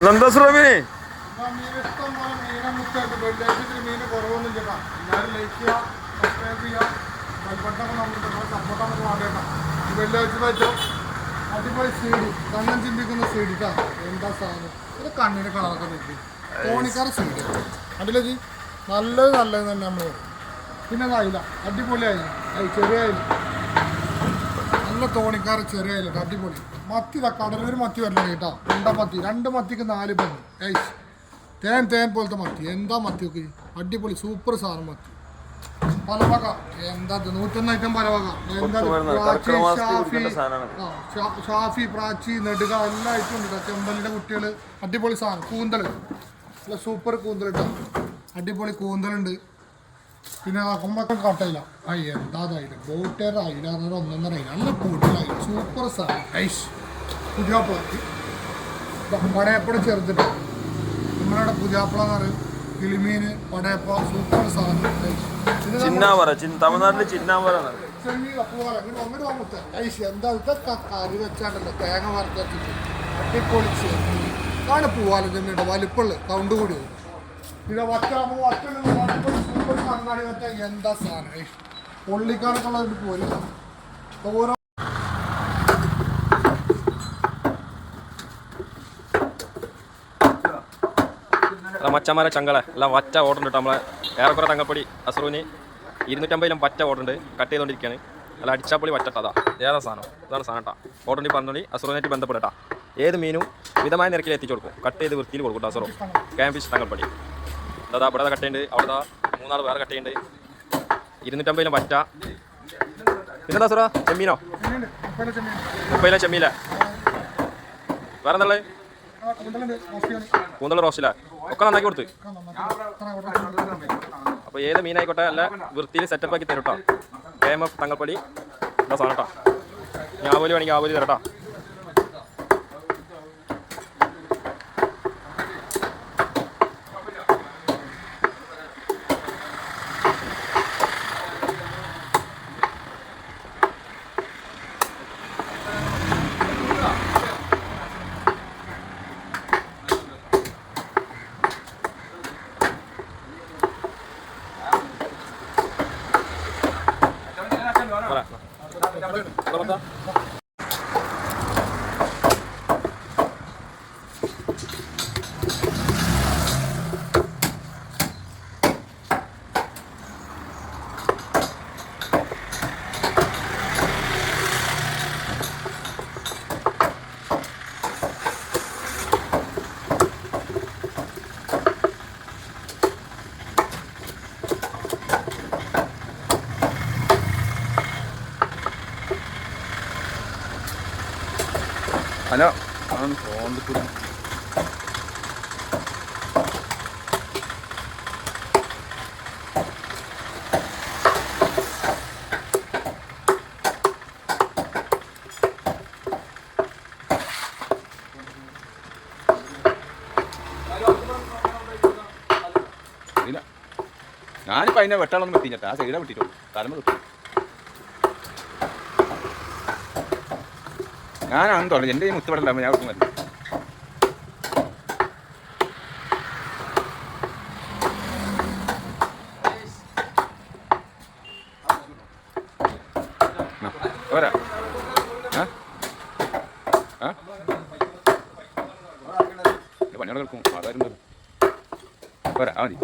എന്താ ശ്രമീനെ അടിപൊളി സീഡി കണ്ണൻ ചിന്തിക്കുന്ന സീഡിട്ടാ. എന്താ സാധനം ഇത് കണ്ണിന് കളറൊക്കെ നോക്കി തോണിക്കാറ് സീഡ് അതിലത് നല്ലത് നല്ലത് തന്നെ നമ്മൾ. പിന്നെ അതായില്ല അടിപൊളിയായി ചെറിയ അയില നല്ല തോണിക്കാറ് ചെറിയ അയില അടിപൊളി മത്തി. കടലൂർ മത്തി വരല കേട്ടോ. മത്തി 2 മത്തിക്ക് 4 പഞ്ഞ് ഐസ് തേൻ പോലത്തെ മത്തി. എന്താ മത്തിയൊക്കെ അടിപൊളി സൂപ്പർ സാധനം മത്തി. പലവക എന്താ 101 ഐറ്റം പലവക. എന്താ ഷാഫി പ്രാച്ചി നെടുക എല്ലാ ഐറ്റം ഉണ്ട്. ചെമ്പലിൻ്റെ കുട്ടികൾ അടിപൊളി സാധനം. കൂന്തൽ നല്ല സൂപ്പർ കൂന്തൽ കേട്ടോ. അടിപൊളി കൂന്തലുണ്ട്. പിന്നെ അമ്മക്കം കട്ടയില്ല എന്താ അയില ബോട്ടേർ അയില 1.5 അയില നല്ല കൂടുതലായി സൂപ്പർ സാധനം ഐസ്. പുതിയാപ്പിള പടയപ്പട ചെറുതിട്ട് നമ്മളിവിടെ പുതിയാപ്പിള എന്ന് പറയും. കിളിമീന് പടയപ്പ സൂപ്പർ സാധനം. തമിഴ്നാട്ടില് ചിന്നാമറ എന്താ ഇതൊക്കെ കറി വെച്ചാണ്ടല്ലോ തേങ്ങ വറുത്തിട്ട് അടിപൊളി ആണ്. പൂവാലം ചെന്നിട്ട് വലിപ്പുള്ള കൗണ്ട് കൂടി പിന്നെ സൂപ്പർ കണ്ണാടി വെച്ച എന്താ സാധനം പൊള്ളിക്കാനൊക്കെ ഉള്ളതിട്ട് പോലും ഓരോ മച്ചന്മാരെ ചങ്കളെ എല്ലാം വറ്റ ഓർഡർ ഉണ്ട്. നമ്മളെ ഏറെക്കുറെ തങ്ങപ്പൊടി അസറൂന് 250 വറ്റ ഓർഡർ ഉണ്ട്. കട്ട് ചെയ്തുകൊണ്ടിരിക്കുകയാണ്. അല്ല അടിച്ചാപ്പൊളി വറ്റട്ടാ. ഏതാ സാധനം ഇതാണ് സാധനം കേട്ടോ. ഓർഡർ പറഞ്ഞോളി അസറൂനായിട്ട് ബന്ധപ്പെട്ടാ. ഏത് മീനും മിതമായ നിരക്കിൽ എത്തിച്ചു കൊടുക്കും. കട്ട് ചെയ്ത് വൃത്തിയിൽ കൊടുക്കും അസറോ ക്യാമ്പിഷ് തങ്ങൾപ്പൊടി. അതാ ഇവിടെ കട്ട് ചെയ്യുന്നുണ്ട്. അവിടെ 3 വേറെ കട്ട് ചെയ്യുന്നുണ്ട്. 250 വറ്റ. പിന്നെന്താ സാറോ ചെമ്മീനോ 30 ചെമ്മീല. വേറെ എന്താ കൂന്തൽ റോസ്റ്റില്ല ഒക്കെ നന്നാക്കി കൊടുത്ത്. അപ്പോൾ ഏത് മീനായിക്കോട്ടെ അല്ല വൃത്തിയിൽ സെറ്റപ്പ് ആക്കി തരും കേട്ടോ. KMF തങ്ങൾപ്പൊടി എന്താ സാധനം കേട്ടോ. ഞാവലി വേണമെങ്കിൽ ആവലി തരട്ടോ. ഹലോ ഫോണിൽ ഇല്ല. ഞാനിപ്പോൾ അതിനെ വെട്ടാളൊന്നും വെട്ടിഞ്ഞിട്ട് ആ സൈഡാണ് വെട്ടിയിട്ടുള്ളൂ. തലമ കിട്ടും. ഞാനാണെന്ന് തോന്നുന്നു. എൻ്റെ ഈ മുത്തുപടലാകുമ്പോൾ ഞാൻ ഒട്ടും വരില്ല. പോരാ പണിയോടെ കേൾക്കും. ആധാരം പോരാ മതി.